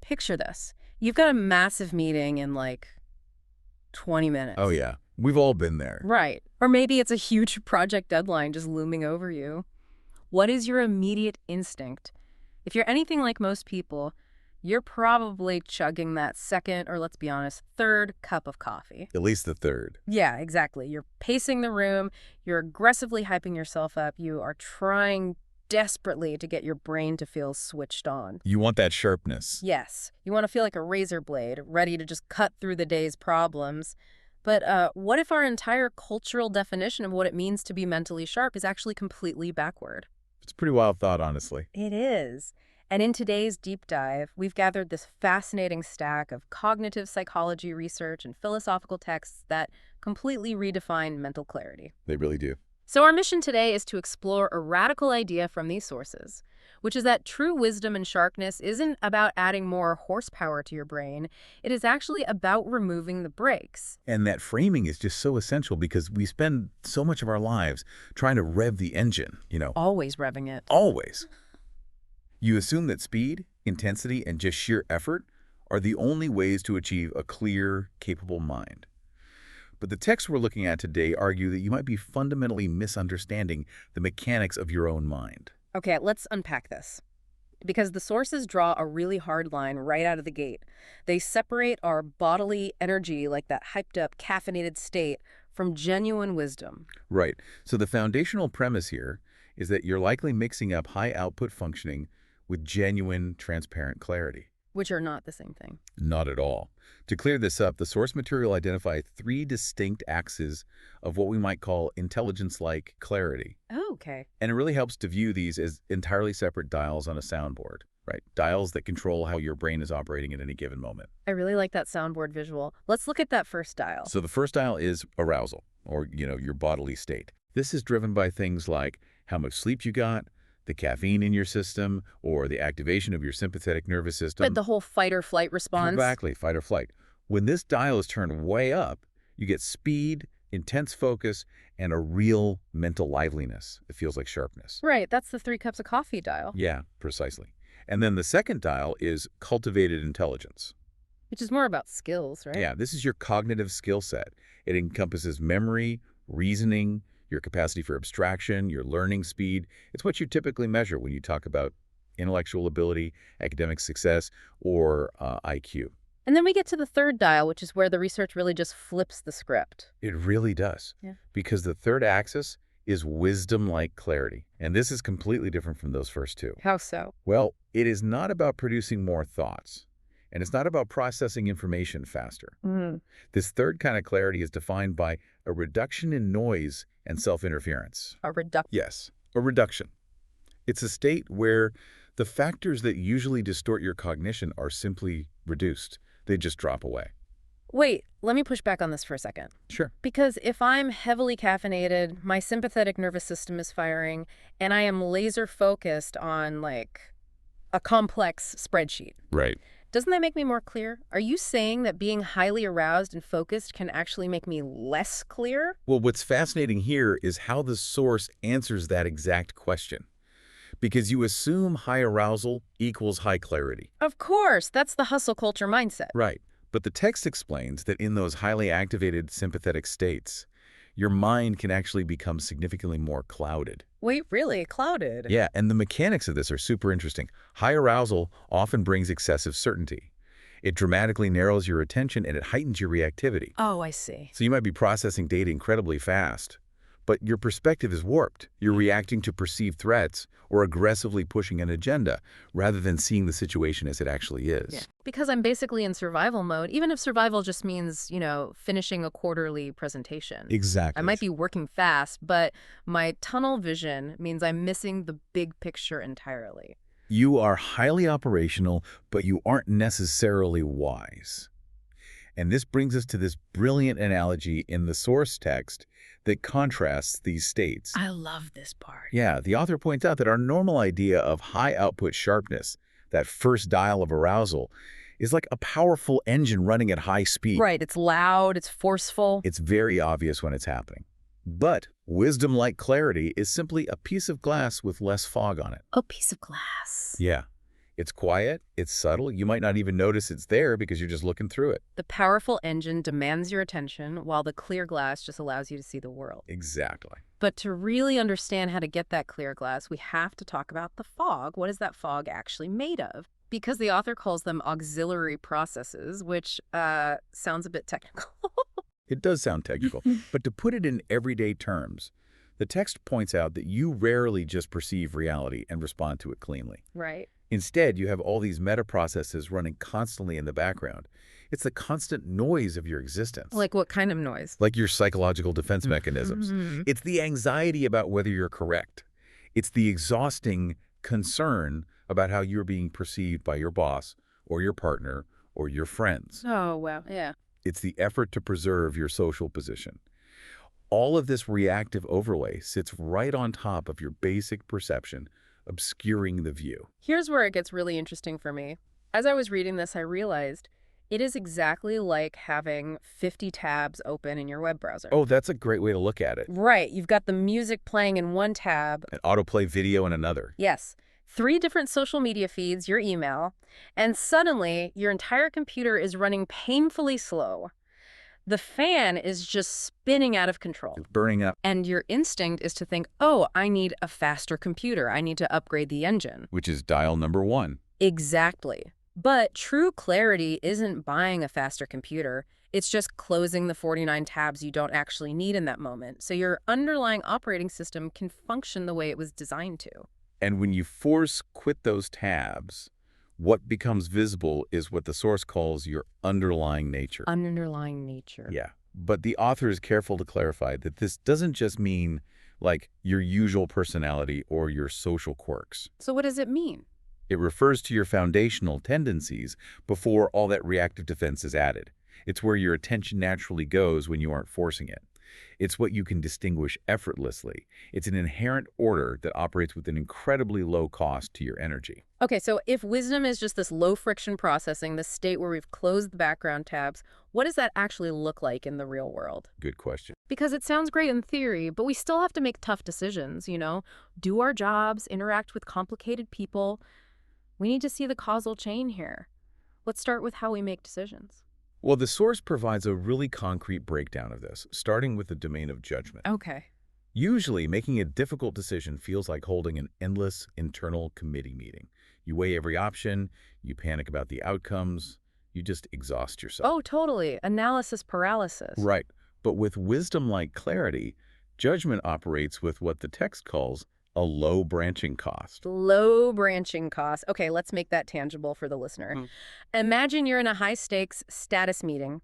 Picture this. You've got a massive meeting in like 20 minutes. Oh, yeah. We've all been there. Right. Or maybe it's a huge project deadline just looming over you. What is your immediate instinct? If you're anything like most people, you're probably chugging that second, or let's be honest, third cup of coffee. At least the third. Yeah, exactly. You're pacing the room, you're aggressively hyping yourself up, you are trying desperately to get your brain to feel switched on. You want that sharpness. Yes, you want to feel like a razor blade, ready to just cut through the day's problems. But what if our entire cultural definition of what it means to be mentally sharp is actually completely backward? It's a pretty wild thought, honestly. It is. And in today's deep dive, we've gathered this fascinating stack of cognitive psychology research and philosophical texts that completely redefine mental clarity. They really do. So our mission today is to explore a radical idea from these sources, which is that true wisdom and sharpness isn't about adding more horsepower to your brain. It is actually about removing the brakes. And that framing is just so essential because we spend so much of our lives trying to rev the engine, Always revving it. Always. You assume that speed, intensity, and just sheer effort are the only ways to achieve a clear, capable mind. But the texts we're looking at today argue that you might be fundamentally misunderstanding the mechanics of your own mind. Okay, let's unpack this. Because the sources draw a really hard line right out of the gate. They separate our bodily energy, like that hyped-up, caffeinated state, from genuine wisdom. Right. So the foundational premise here is that you're likely mixing up high-output functioning with genuine, transparent clarity. Which are not the same thing. Not at all. To clear this up, the source material identifies 3 distinct axes of what we might call intelligence-like clarity. Oh, okay. And it really helps to view these as entirely separate dials on a soundboard, right? Dials that control how your brain is operating at any given moment. I really like that soundboard visual. Let's look at that first dial. So the first dial is arousal, or, your bodily state. This is driven by things like how much sleep you got, the caffeine in your system, or the activation of your sympathetic nervous system. But the whole fight or flight response. Exactly, fight or flight. When this dial is turned way up, you get speed, intense focus, and a real mental liveliness. It feels like sharpness. Right, that's the 3 cups of coffee dial. Yeah, precisely. And then the second dial is cultivated intelligence. Which is more about skills, right? Yeah, this is your cognitive skill set. It encompasses memory, reasoning, your capacity for abstraction, your learning speed. It's what you typically measure when you talk about intellectual ability, academic success, or IQ. And then we get to the third dial, which is where the research really just flips the script. It really does. Yeah. Because the third axis is wisdom-like clarity. And this is completely different from those first 2. How so? Well, it is not about producing more thoughts. And it's not about processing information faster. This third kind of clarity is defined by a reduction in noise and self-interference. A reduction? Yes, a reduction. It's a state where the factors that usually distort your cognition are simply reduced. They just drop away. Wait, let me push back on this for a second. Sure. Because if I'm heavily caffeinated, my sympathetic nervous system is firing, and I am laser focused on, like, a complex spreadsheet. Right. Doesn't that make me more clear? Are you saying that being highly aroused and focused can actually make me less clear? Well, what's fascinating here is how the source answers that exact question. Because you assume high arousal equals high clarity. Of course, that's the hustle culture mindset. Right. But the text explains that in those highly activated sympathetic states, your mind can actually become significantly more clouded. Wait, really? Clouded? Yeah, and the mechanics of this are super interesting. High arousal often brings excessive certainty. It dramatically narrows your attention and it heightens your reactivity. Oh, I see. So you might be processing data incredibly fast, but your perspective is warped. You're reacting to perceived threats or aggressively pushing an agenda rather than seeing the situation as it actually is. Yeah. Because I'm basically in survival mode, even if survival just means, finishing a quarterly presentation. Exactly. I might be working fast, but my tunnel vision means I'm missing the big picture entirely. You are highly operational, but you aren't necessarily wise. And this brings us to this brilliant analogy in the source text that contrasts these states. I love this part. Yeah, the author points out that our normal idea of high output sharpness, that first dial of arousal, is like a powerful engine running at high speed. Right, it's loud, it's forceful. It's very obvious when it's happening. But wisdom-like clarity is simply a piece of glass with less fog on it. A piece of glass. Yeah. It's quiet, it's subtle, you might not even notice it's there because you're just looking through it. The powerful engine demands your attention, while the clear glass just allows you to see the world. Exactly. But to really understand how to get that clear glass, we have to talk about the fog. What is that fog actually made of? Because the author calls them auxiliary processes, which sounds a bit technical. It does sound technical, but to put it in everyday terms, the text points out that you rarely just perceive reality and respond to it cleanly. Right. Instead, you have all these meta-processes running constantly in the background. It's the constant noise of your existence. Like what kind of noise? Like your psychological defense mechanisms. It's the anxiety about whether you're correct. It's the exhausting concern about how you're being perceived by your boss or your partner or your friends. Oh, wow. Yeah. It's the effort to preserve your social position. All of this reactive overlay sits right on top of your basic perception, obscuring the view. Here's where it gets really interesting for me. As I was reading this, I realized it is exactly like having 50 tabs open in your web browser. Oh, that's a great way to look at it. Right. You've got the music playing in one tab. An autoplay video in another. Yes. 3 different social media feeds, your email, and suddenly your entire computer is running painfully slow. The fan is just spinning out of control. It's burning up. And your instinct is to think, oh, I need a faster computer. I need to upgrade the engine. Which is dial number 1. Exactly. But true clarity isn't buying a faster computer. It's just closing the 49 tabs you don't actually need in that moment, so your underlying operating system can function the way it was designed to. And when you force quit those tabs, what becomes visible is what the source calls your underlying nature. Underlying nature. Yeah. But the author is careful to clarify that this doesn't just mean like your usual personality or your social quirks. So what does it mean? It refers to your foundational tendencies before all that reactive defense is added. It's where your attention naturally goes when you aren't forcing it. It's what you can distinguish effortlessly. It's an inherent order that operates with an incredibly low cost to your energy. Okay, so if wisdom is just this low-friction processing, this state where we've closed the background tabs, what does that actually look like in the real world? Good question. Because it sounds great in theory, but we still have to make tough decisions, do our jobs, interact with complicated people. We need to see the causal chain here. Let's start with how we make decisions. Well, the source provides a really concrete breakdown of this, starting with the domain of judgment. Okay. Usually, making a difficult decision feels like holding an endless internal committee meeting. You weigh every option, you panic about the outcomes, you just exhaust yourself. Oh, totally. Analysis paralysis. Right. But with wisdom-like clarity, judgment operates with what the text calls a low branching cost. Low branching cost. Okay, let's make that tangible for the listener. Imagine you're in a high-stakes status meeting,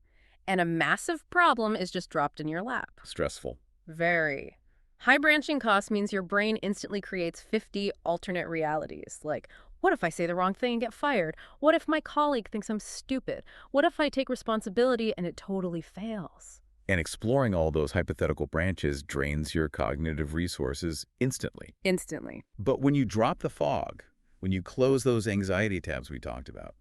and a massive problem is just dropped in your lap. Stressful. Very. High branching cost means your brain instantly creates 50 alternate realities, like, what if I say the wrong thing and get fired? What if my colleague thinks I'm stupid? What if I take responsibility and it totally fails? And exploring all those hypothetical branches drains your cognitive resources instantly. Instantly. But when you drop the fog, when you close those anxiety tabs we talked about,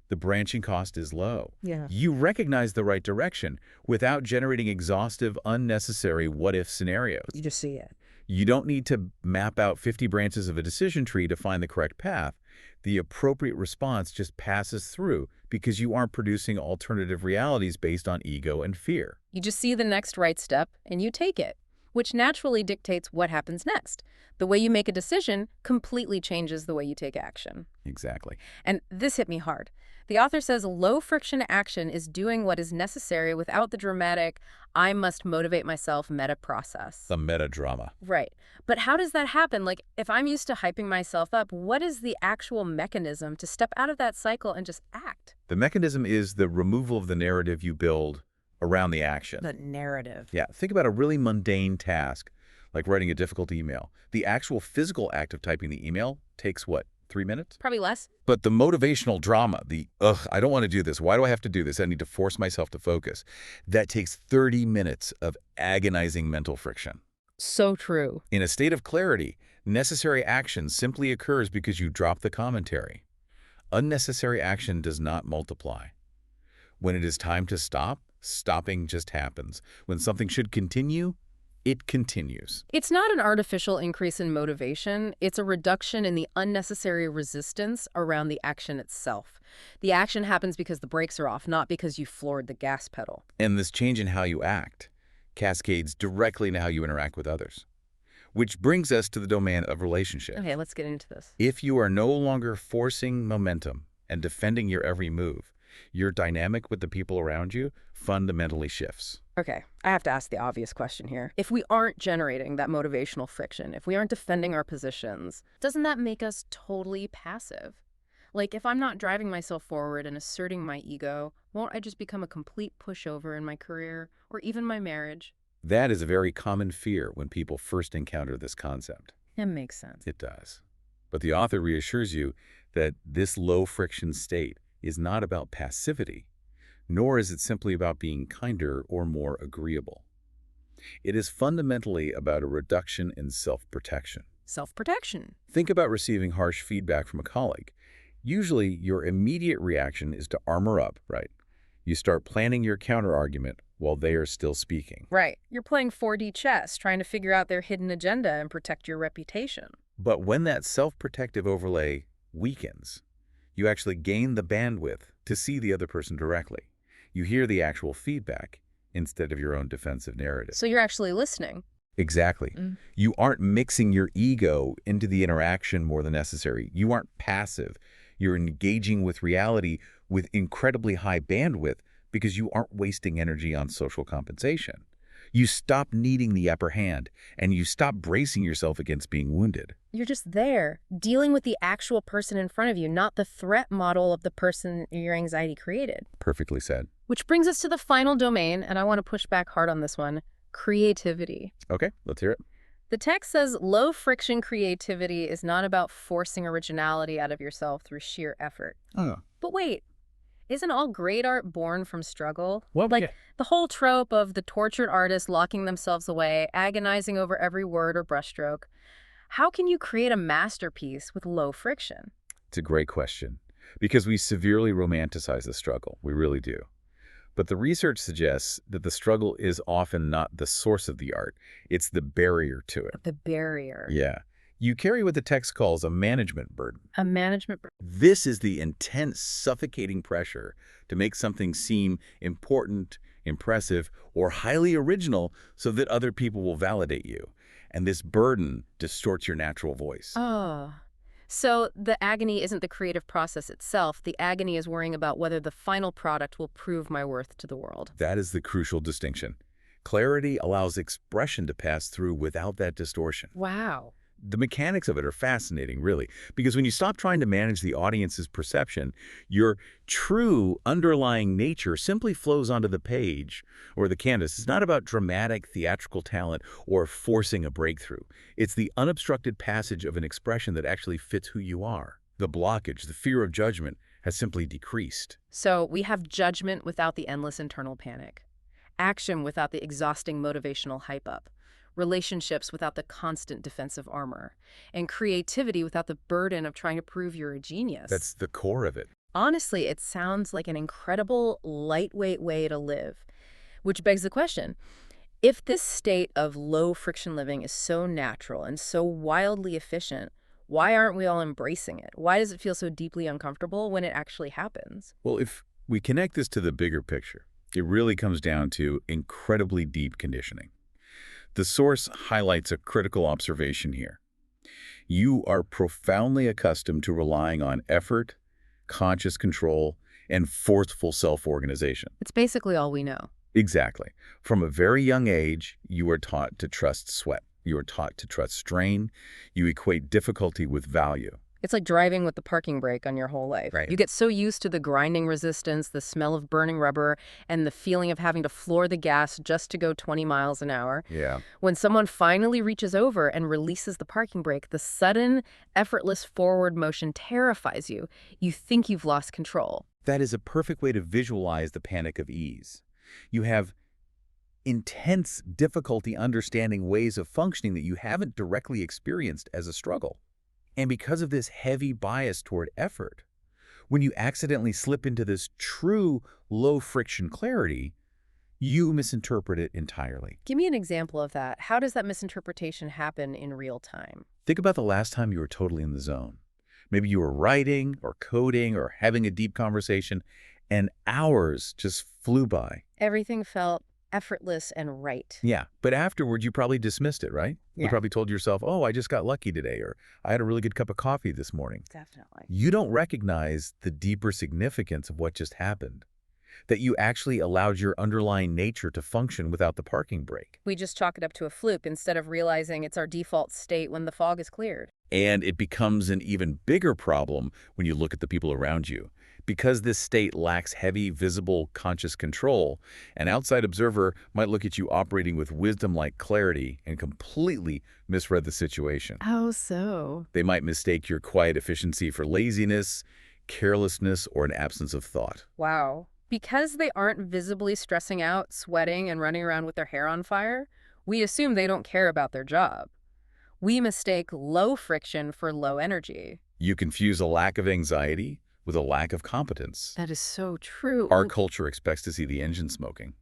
the branching cost is low. Yeah. You recognize the right direction without generating exhaustive, unnecessary what-if scenarios. You just see it. You don't need to map out 50 branches of a decision tree to find the correct path. The appropriate response just passes through because you aren't producing alternative realities based on ego and fear. You just see the next right step and you take it, which naturally dictates what happens next. The way you make a decision completely changes the way you take action. Exactly. And this hit me hard. The author says low-friction action is doing what is necessary without the dramatic, I must motivate myself meta process. The meta-drama. Right. But how does that happen? Like, if I'm used to hyping myself up, what is the actual mechanism to step out of that cycle and just act? The mechanism is the removal of the narrative you build around the action. The narrative. Yeah, think about a really mundane task, like writing a difficult email. The actual physical act of typing the email takes, what, 3 minutes? Probably less. But the motivational drama, I don't want to do this. Why do I have to do this? I need to force myself to focus. That takes 30 minutes of agonizing mental friction. So true. In a state of clarity, necessary action simply occurs because you drop the commentary. Unnecessary action does not multiply. When it is time to stop, stopping just happens. When something should continue, It continues. It's not an artificial increase in motivation. It's a reduction in the unnecessary resistance around the action itself. The action happens because the brakes are off, not because you floored the gas pedal. And this change in how you act cascades directly into how you interact with others. Which brings us to the domain of relationships. Okay, let's get into this. If you are no longer forcing momentum and defending your every move, your dynamic with the people around you fundamentally shifts. Okay, I have to ask the obvious question here. If we aren't generating that motivational friction, if we aren't defending our positions, doesn't that make us totally passive? Like, if I'm not driving myself forward and asserting my ego, won't I just become a complete pushover in my career or even my marriage? That is a very common fear when people first encounter this concept. That makes sense. It does. But the author reassures you that this low-friction state is not about passivity, nor is it simply about being kinder or more agreeable. It is fundamentally about a reduction in self-protection. Self-protection. Think about receiving harsh feedback from a colleague. Usually, your immediate reaction is to armor up, right? You start planning your counter-argument while they are still speaking. Right. You're playing 4D chess, trying to figure out their hidden agenda and protect your reputation. But when that self-protective overlay weakens, you actually gain the bandwidth to see the other person directly. You hear the actual feedback instead of your own defensive narrative. So you're actually listening. Exactly. You aren't mixing your ego into the interaction more than necessary. You aren't passive. You're engaging with reality with incredibly high bandwidth because you aren't wasting energy on social compensation. You stop needing the upper hand, and you stop bracing yourself against being wounded. You're just there, dealing with the actual person in front of you, not the threat model of the person your anxiety created. Perfectly said. Which brings us to the final domain, and I want to push back hard on this one, creativity. Okay, let's hear it. The text says low-friction creativity is not about forcing originality out of yourself through sheer effort. Oh. But wait, isn't all great art born from struggle? Well, like yeah. the whole trope of the tortured artist locking themselves away, agonizing over every word or brushstroke. How can you create a masterpiece with low friction? It's a great question, because we severely romanticize the struggle. We really do. But the research suggests that the struggle is often not the source of the art. It's the barrier to it. The barrier. Yeah. You carry what the text calls a management burden. A management burden. This is the intense, suffocating pressure to make something seem important, impressive, or highly original so that other people will validate you. And this burden distorts your natural voice. Oh. So the agony isn't the creative process itself. The agony is worrying about whether the final product will prove my worth to the world. That is the crucial distinction. Clarity allows expression to pass through without that distortion. Wow. The mechanics of it are fascinating, really, because when you stop trying to manage the audience's perception, your true underlying nature simply flows onto the page or the canvas. It's not about dramatic theatrical talent or forcing a breakthrough. It's the unobstructed passage of an expression that actually fits who you are. The blockage, the fear of judgment, has simply decreased. So we have judgment without the endless internal panic, action without the exhausting motivational hype-up, relationships without the constant defensive armor, and creativity without the burden of trying to prove you're a genius. That's the core of it. Honestly, it sounds like an incredible, lightweight way to live. Which begs the question, if this state of low-friction living is so natural and so wildly efficient, why aren't we all embracing it? Why does it feel so deeply uncomfortable when it actually happens? Well, if we connect this to the bigger picture, it really comes down to incredibly deep conditioning. The source highlights a critical observation here. You are profoundly accustomed to relying on effort, conscious control, and forceful self-organization. It's basically all we know. Exactly. From a very young age, you are taught to trust sweat. You are taught to trust strain. You equate difficulty with value. It's like driving with the parking brake on your whole life. Right. You get so used to the grinding resistance, the smell of burning rubber, and the feeling of having to floor the gas just to go 20 miles an hour. Yeah. When someone finally reaches over and releases the parking brake, the sudden, effortless forward motion terrifies you. You think you've lost control. That is a perfect way to visualize the panic of ease. You have intense difficulty understanding ways of functioning that you haven't directly experienced as a struggle. And because of this heavy bias toward effort, when you accidentally slip into this true low-friction clarity, You misinterpret it entirely. Give me an example of that. How does that misinterpretation happen in real time? Think about the last time you were totally in the zone. Maybe you were writing or coding or having a deep conversation, and hours just flew by. Everything felt effortless and right. Yeah, but afterward, you probably dismissed it, right? You Yeah, probably told yourself, oh, I just got lucky today, or I had a really good cup of coffee this morning. definitely. You don't recognize the deeper significance of what just happened, that you actually allowed your underlying nature to function without the parking brake. We just chalk it up to a fluke instead of realizing it's our default state when the fog is cleared. And it becomes an even bigger problem when you look at the people around you. Because this state lacks heavy, visible, conscious control, an outside observer might look at you operating with wisdom-like clarity and completely misread the situation. How so? They might mistake your quiet efficiency for laziness, carelessness, or an absence of thought. Wow. Because they aren't visibly stressing out, sweating, and running around with their hair on fire, we assume they don't care about their job. We mistake low friction for low energy. You confuse a lack of anxiety with a lack of competence. That is so true. Our culture expects to see the engine smoking.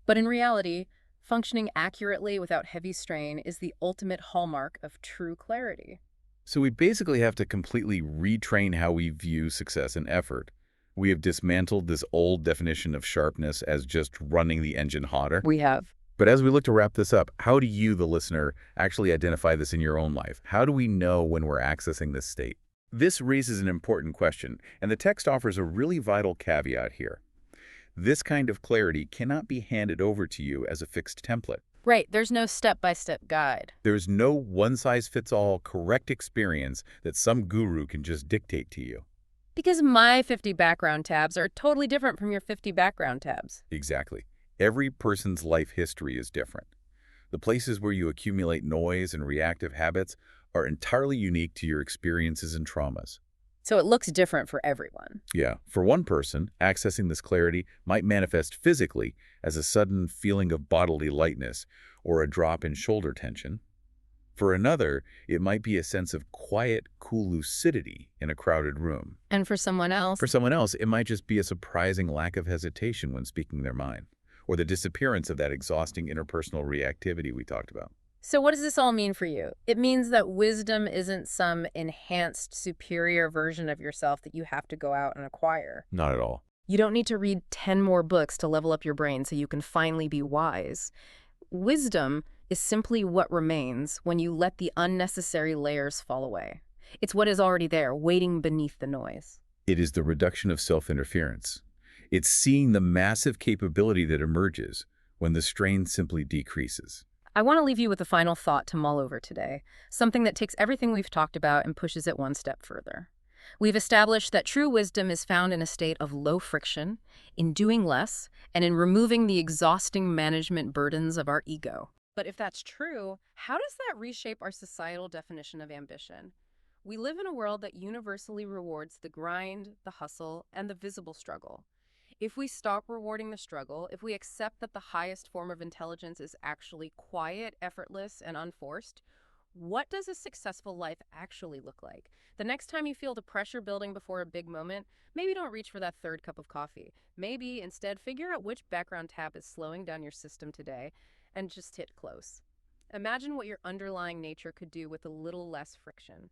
But in reality, functioning accurately without heavy strain is the ultimate hallmark of true clarity. So we basically have to completely retrain how we view success and effort. We have dismantled this old definition of sharpness as just running the engine hotter. We have. But as we look to wrap this up, how do you, the listener, actually identify this in your own life? How do we know when we're accessing this state? This raises an important question, and the text offers a really vital caveat here. This kind of clarity cannot be handed over to you as a fixed template. Right, there's no step-by-step guide. There's no one-size-fits-all correct experience that some guru can just dictate to you. Because my 50 background tabs are totally different from your 50 background tabs. Exactly. Every person's life history is different. The places where you accumulate noise and reactive habits are entirely unique to your experiences and traumas. So it looks different for everyone. Yeah, for one person, accessing this clarity might manifest physically as a sudden feeling of bodily lightness or a drop in shoulder tension. For another, it might be a sense of quiet, cool lucidity in a crowded room. And for someone else, For someone else, it might just be a surprising lack of hesitation when speaking their mind, or the disappearance of that exhausting interpersonal reactivity we talked about. So what does this all mean for you? It means that wisdom isn't some enhanced, superior version of yourself that you have to go out and acquire. Not at all. You don't need to read 10 more books to level up your brain so you can finally be wise. Wisdom is simply what remains when you let the unnecessary layers fall away. It's what is already there, waiting beneath the noise. It is the reduction of self-interference. It's seeing the massive capability that emerges when the strain simply decreases. I want to leave you with a final thought to mull over today, something that takes everything we've talked about and pushes it one step further. We've established that true wisdom is found in a state of low friction, in doing less, and in removing the exhausting management burdens of our ego. But if that's true, how does that reshape our societal definition of ambition? We live in a world that universally rewards the grind, the hustle, and the visible struggle. If we stop rewarding the struggle, if we accept that the highest form of intelligence is actually quiet, effortless, and unforced, what does a successful life actually look like? The next time you feel the pressure building before a big moment, maybe don't reach for that third cup of coffee. Maybe instead figure out which background tab is slowing down your system today and just hit close. Imagine what your underlying nature could do with a little less friction.